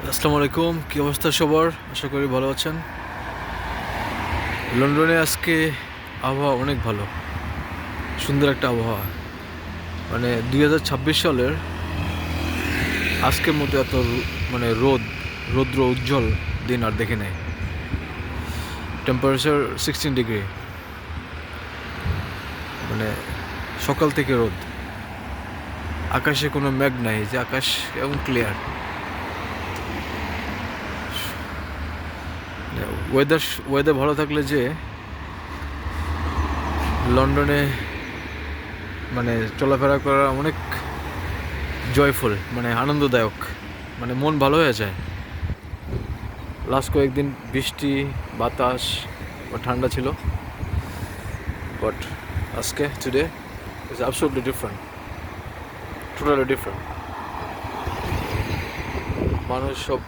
আসসালামু আলাইকুম, কী অবস্থা সবার? আশা করি ভালো আছেন। লন্ডনে আজকে আবহাওয়া অনেক ভালো, সুন্দর একটা আবহাওয়া। মানে 2026 সালের আজকের মতো এত মানে রৌদ্র উজ্জ্বল দিন আর দেখি নাই। টেম্পারেচার 16 ডিগ্রি, মানে সকাল থেকে রোদ, আকাশে কোনো মেঘ নাই, যে আকাশ এবং ক্লিয়ার। ওয়েদার ওয়েদার ভালো থাকলে যে লন্ডনে মানে চলাফেরা করা অনেক জয়ফুল, মানে আনন্দদায়ক, মানে মন ভালো হয়ে যায়। লাস্ট কয়েকদিন বৃষ্টি, বাতাস বা ঠান্ডা ছিল, বাট আজকে today is absolutely different, totally different. মানুষ সব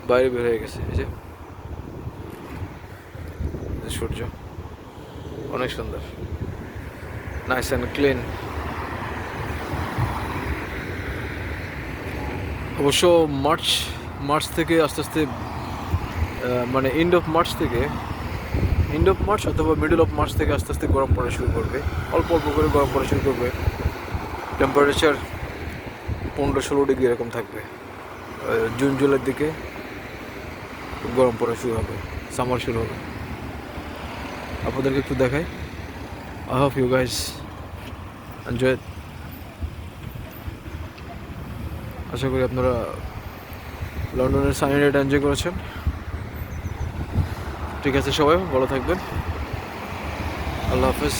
বাইরে বের হয়ে গেছে। এই যে সূর্য অনেক সুন্দর, নাইস অ্যান্ড ক্লিন। অবশ্য মার্চ মার্চ থেকে আস্তে আস্তে মানে এন্ড অফ মার্চ অথবা মিডল অফ মার্চ থেকে আস্তে আস্তে গরম পড়া শুরু করবে, অল্প অল্প করে গরম পড়া শুরু করবে। টেম্পারেচার 15-16 ডিগ্রি এরকম থাকবে। জুন জুলাইয়ের দিকে গরম পড়া শুরু হবে, সামার শুরু হবে। আপনাদেরকে একটু দেখাই। I hope you guys enjoy. আশা করি আপনারা লন্ডনের সানি ডেটা এনজয় করেছেন। ঠিক আছে, সবাই ভালো থাকবেন। আল্লাহ হাফেজ।